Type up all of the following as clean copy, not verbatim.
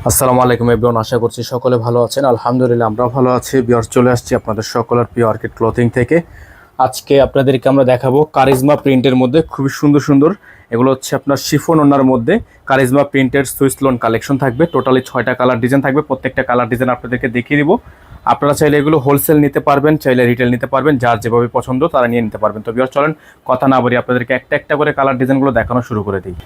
আসসালামু আলাইকুম এভরিওয়ান, আশা করছি সকলে ভালো আছেন। আলহামদুলিল্লাহ আমরা ভালো আছি। ভিউয়ার্স, চলে আসছি আপনাদের সকলের প্রিয় অর্কিড ক্লথিং থেকে। আজকে আপনাদেরকে আমরা দেখাবো কারিজমা প্রিন্টের মধ্যে খুবই সুন্দর সুন্দর, এগুলো হচ্ছে আপনার শিফন ওনার মধ্যে কারিজমা প্রিন্টের সুইস লোন কালেকশন থাকবে। টোটালি 6টা কালার ডিজাইন থাকবে, প্রত্যেকটা কালার ডিজাইন আপনাদেরকে দেখিয়ে দিব। আপনারা চাইলে এগুলো হোলসেল নিতে পারবেন, চাইলে রিটেল নিতে পারবেন, যার যেভাবে পছন্দ তারা নিয়ে নিতে পারবেন। তো ভিউয়ার্স চলেন কথা না বলি আপনাদেরকে একটা একটা করে কালার ডিজাইনগুলো দেখানো শুরু করে দিই।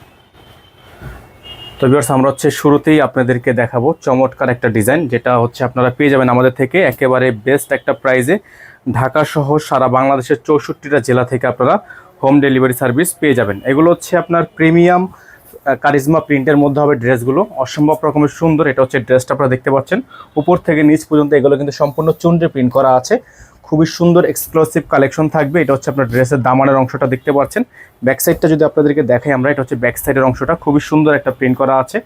তো ভিউয়ার্স, আমরা হচ্ছে শুরুতেই আপনাদেরকে দেখাবো চমৎকার একটা ডিজাইন, যেটা হচ্ছে আপনারা পেয়ে যাবেন আমাদের থেকে একেবারে বেস্ট একটা প্রাইজে। ঢাকা সহ সারা বাংলাদেশের 64টা জেলা থেকে আপনারা হোম ডেলিভারি সার্ভিস পেয়ে যাবেন। এগুলো হচ্ছে আপনার প্রিমিয়াম কারিজমা প্রিন্টের মধ্যে হবে ড্রেসগুলো, অসম্ভব রকমের সুন্দর। এটা হচ্ছে ড্রেসটা আপনারা দেখতে পাচ্ছেন, উপর থেকে নিচ পর্যন্ত এগুলো কিন্তু সম্পূর্ণ চুনরে প্রিন্ট করা আছে। খুবই সুন্দর এক্সক্লুসিভ কালেকশন থাকবে। এটা হচ্ছে আপনার ড্রেসের দামানের অংশটা দেখতে পাচ্ছেন। ব্যাক সাইডটা যদি আপনাদেরকে দেখাই আমরা, এটা হচ্ছে ব্যাক সাইডের অংশটা, খুবই সুন্দর একটা প্রিন্ট করা আছে।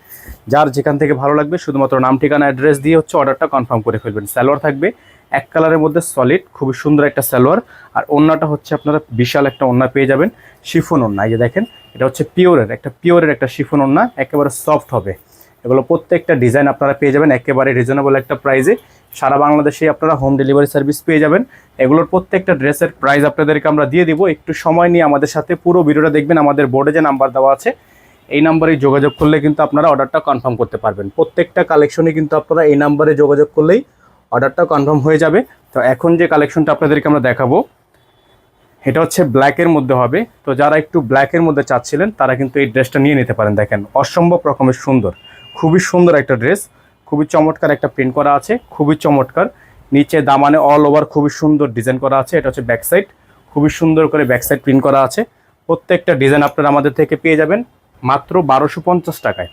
যার যেখান থেকে ভালো লাগবে শুধুমাত্র নাম ঠিকানা অ্যাড্রেস দিয়ে হচ্ছে অর্ডারটা কনফার্ম করে ফেলবেন। সালোয়ার থাকবে এক কালারের মধ্যে সলিড, খুবই সুন্দর একটা সালোয়ার। আর ওড়নাটা হচ্ছে আপনারা বিশাল একটা ওড়না পেয়ে যাবেন, শিফন ওড়না। এই যে দেখেন, এটা হচ্ছে পিওরের একটা শিফন ওড়না, একেবারে সফট হবে। এগুলো প্রত্যেকটা ডিজাইন আপনারা পেয়ে যাবেন একেবারে রিজনেবল একটা প্রাইসে। সারা বাংলাদেশে আপনারা হোম ডেলিভারি সার্ভিস পেয়ে যাবেন। এগুলোর প্রত্যেকটা ড্রেসের প্রাইস আপনাদেরকে আমরা দিয়ে দিব। একটু সময় নিয়ে আমাদের সাথে পুরো ভিডিওটা দেখবেন। আমাদের বোর্ডে যে নাম্বার দেওয়া আছে এই নাম্বারে যোগাযোগ করলে কিন্তু আপনারা অর্ডারটা কনফার্ম করতে পারবেন। প্রত্যেকটা কালেকশনে কিন্তু আপনারা এই নাম্বারে যোগাযোগ করলেই অর্ডারটা কনফার্ম হয়ে যাবে। তো এখন যে কালেকশনটা আপনাদেরকে আমরা দেখাবো, এটা হচ্ছে ব্ল্যাকের মধ্যে হবে। তো যারা একটু ব্ল্যাকের মধ্যে চাচ্ছিলেন তারা কিন্তু এই ড্রেসটা নিয়ে নিতে পারেন। দেখেন অসম্ভব রকমের সুন্দর, খুবই সুন্দর একটা ড্রেস, খুবই চমৎকার একটা প্রিন্ট করা আছে, খুবই চমৎকার। নিচে দামানে অল ওভার খুবই সুন্দর ডিজাইন করা আছে। এটা হচ্ছে ব্যাক সাইড, খুবই সুন্দর করে ব্যাক সাইড প্রিন্ট করা আছে। প্রত্যেকটা ডিজাইন আপনারা আমাদের থেকে পেয়ে যাবেন মাত্র 1250 টাকায়।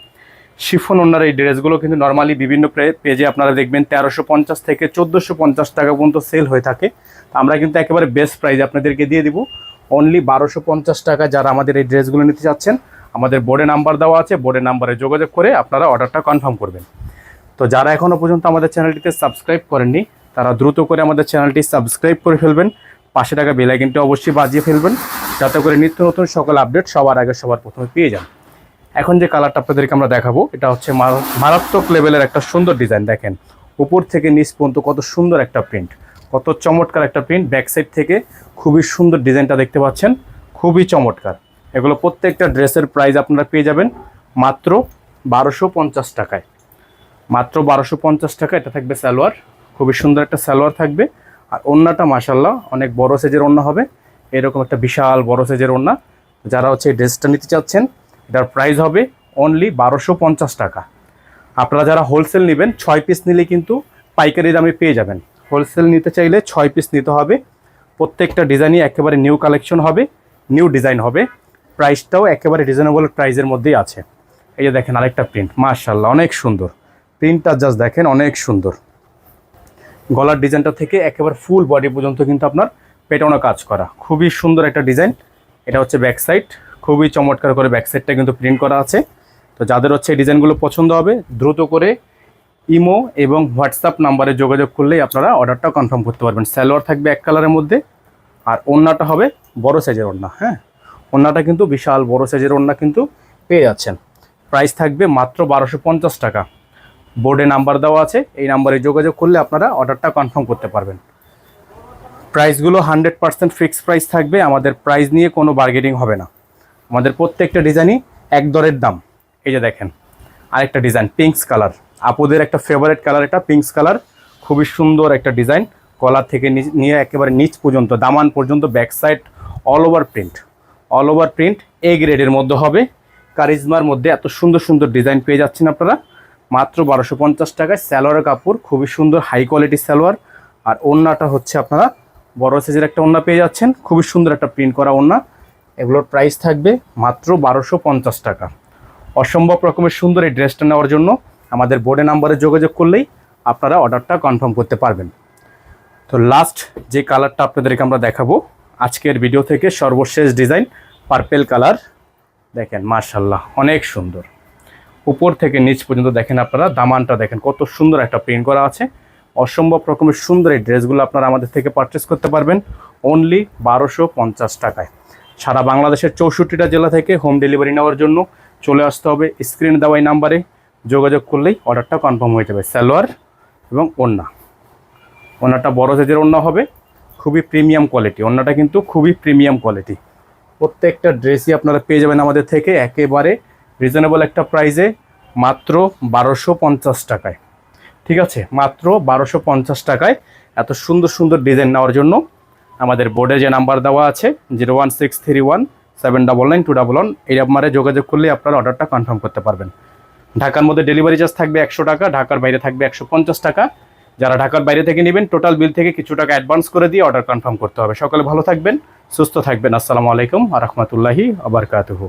শিফন ওনার এই ড্রেসগুলো কিন্তু নর্মালি বিভিন্ন পেজে আপনারা দেখবেন 1350 থেকে 1450 টাকা পর্যন্ত সেল হয়ে থাকে। আমরা কিন্তু একেবারে বেস্ট প্রাইজে আপনাদেরকে দিয়ে দিব অনলি 1250 টাকা। যারা আমাদের এই ড্রেসগুলো নিতে চাচ্ছেন, আমাদের বোর্ডে নাম্বার দেওয়া আছে, বোর্ডের নাম্বারে যোগাযোগ করে আপনারা অর্ডারটা কনফার্ম করবেন। তো যারা এখনও পর্যন্ত আমাদের চ্যানেলটিতে সাবস্ক্রাইব করেননি তারা দ্রুত করে আমাদের চ্যানেলটি সাবস্ক্রাইব করে ফেলবেন, পাশে টাকা বেল আইকনটি অবশ্যই বাজিয়ে ফেলবেন, যাতে করে নিত্য নতুন সকল আপডেট সবার আগে সবার প্রথমে পেয়ে যান। এখন যে কালারটা আপনাদেরকে আমরা দেখাবো, এটা হচ্ছে মারাত্মক লেভেলের একটা সুন্দর ডিজাইন। দেখেন উপর থেকে নিচ পর্যন্ত কত সুন্দর একটা প্রিন্ট, কত চমৎকার একটা প্রিন্ট। ব্যাক সাইড থেকে খুবই সুন্দর ডিজাইনটা দেখতে পাচ্ছেন, খুবই চমৎকার। এগুলো প্রত্যেকটা ড্রেসের প্রাইস আপনারা পেয়ে যাবেন মাত্র 1250 টাকায়, মাত্র 1250 টাকা। এটা থাকবে সালোয়ার, খুবই সুন্দর একটা সালোয়ার থাকবে। আর ওড়নাটা মাশাল্লাহ অনেক বড় সাইজের ওড়না হবে, এরকম একটা বিশাল বড় সাইজের ওড়না। যারা হচ্ছে এই ড্রেসটা নিতে চাচ্ছেন, এটার প্রাইস হবে অনলি 1250 টাকা। আপনারা যারা হোলসেল নেবেন 6 পিস নিলে কিন্তু পাইকারি দামে পেয়ে যাবেন। হোলসেল নিতে চাইলে 6 পিস নিতে হবে। প্রত্যেকটা ডিজাইনই একেবারে নিউ কালেকশন হবে, নিউ ডিজাইন হবে। প্রাইসটাও একেবারে রিজনেবল প্রাইসের মধ্যেই আছে। এই যে দেখেন আরেকটা প্রিন্ট, মাশাল্লাহ অনেক সুন্দর প্রিন্টটা, জাস্ট দেখেন অনেক সুন্দর। গলার ডিজাইনটা থেকে একেবারে ফুল বডি পর্যন্ত কিন্তু আপনার পেটানো কাজ করা, খুবই সুন্দর একটা ডিজাইন। এটা হচ্ছে ব্যাক সাইড, খুবই চমৎকার করে ব্যাক সাইডটা কিন্তু প্রিন্ট করা আছে। তো যাদের হচ্ছে এই ডিজাইনগুলো পছন্দ হবে দ্রুত করে ইমো এবং হোয়াটসঅ্যাপ নাম্বারে যোগাযোগ করলেই আপনারা অর্ডারটা কনফার্ম করতে পারবেন। সালোয়ার থাকবে এক কালারের মধ্যে, আর ওড়নাটা হবে বড় সাইজের ওড়না। হ্যাঁ, ওড়নাটা কিন্তু বিশাল বড় সাইজের ওড়না কিন্তু পেয়ে যাচ্ছেন। প্রাইস থাকবে মাত্র 1250 টাকা। বোর্ডে নাম্বার দেওয়া আছে, এই নাম্বারে যোগাযোগ করলে আপনারা অর্ডারটা কনফার্ম করতে পারবেন। প্রাইসগুলো 100% ফিক্সড প্রাইস থাকবে, আমাদের প্রাইস নিয়ে কোনো বার্গেনিং হবে না। আমাদের প্রত্যেকটা ডিজাইনই এক দরের দাম। এই যে দেখেন আরেকটা ডিজাইন, পিঙ্কস কালার, আপুদের একটা ফেভারিট কালার, এটা পিঙ্কস কালার, খুবই সুন্দর একটা ডিজাইন। গলা থেকে নিয়ে একেবারে নিচ পর্যন্ত দামান পর্যন্ত back side all over print A গ্রেডের মধ্যে হবে। কারিজমার মধ্যে এত সুন্দর সুন্দর ডিজাইন পেয়ে যাচ্ছেন আপনারা মাত্র 1250 টাকায়। সালোয়ারের কাপড় খুবই সুন্দর হাই কোয়ালিটির সালোয়ার। আর ওড়নাটা হচ্ছে আপনারা বড় সাইজের একটা ওড়না পেয়ে যাচ্ছেন, খুবই সুন্দর একটা প্রিন্ট করা ওড়না। এগুলোর প্রাইস থাকবে মাত্র 1250 টাকা। অসম্ভব রকমের সুন্দর এই ড্রেসটা নেওয়ার জন্য আমাদের বোর্ডে নাম্বারে যোগাযোগ করলেই আপনারা অর্ডারটা কনফার্ম করতে পারবেন। তো লাস্ট যে কালারটা আপনাদেরকে আমরা দেখাবো আজকের ভিডিও থেকে, সর্বশেষ ডিজাইন পার্পেল কালার। দেখেন মাশাল্লাহ অনেক সুন্দর, উপর থেকে নিচ পর্যন্ত দেখেন আপনারা দামানটা দেখেন কত সুন্দর একটা প্রিন্ট করা আছে। অসম্ভব রকমের সুন্দর এই ড্রেসগুলো আপনারা আমাদের থেকে পারচেস করতে পারবেন অনলি 1250 টাকায়। সারা বাংলাদেশের 64টা জেলা থেকে হোম ডেলিভারি নেওয়ার জন্য চলে আসতে হবে স্ক্রিনে দেওয়া এই নাম্বারে। যোগাযোগ করলেই অর্ডারটা কনফার্ম হয়ে যাবে। সালোয়ার এবং ওড়নাটা বড় সাইজের ওড়না হবে, খুবই প্রিমিয়াম কোয়ালিটি। ওড়নাটা কিন্তু খুবই প্রিমিয়াম কোয়ালিটি। প্রত্যেকটা ড্রেসই আপনারা পেয়ে যাবেন আমাদের থেকে একেবারে রিজনেবল একটা প্রাইসে, মাত্র 1250 টাকায়। ঠিক আছে, মাত্র 1250 টাকায়। এত সুন্দর সুন্দর ডিজাইন নেওয়ার জন্য আমাদের বোর্ডে যে নাম্বার দেওয়া আছে 01631 799 211, এই নাম্বারে যোগাযোগ করলে আপনারা অর্ডারটা কনফার্ম করতে পারবেন। ঢাকার মধ্যে ডেলিভারি চার্জ থাকবে 100 টাকা, ঢাকার বাইরে থাকবে 150 টাকা। যারা ঢাকার বাইরে থেকে নেবেন টোটাল বিল থেকে কিছু টাকা অ্যাডভান্স করে দিয়ে অর্ডার কনফার্ম করতে হবে। সকলে ভালো থাকবেন, সুস্থ থাকবেন। আসসালামু আলাইকুম ওয়া রাহমাতুল্লাহি ওয়া বারাকাতুহু।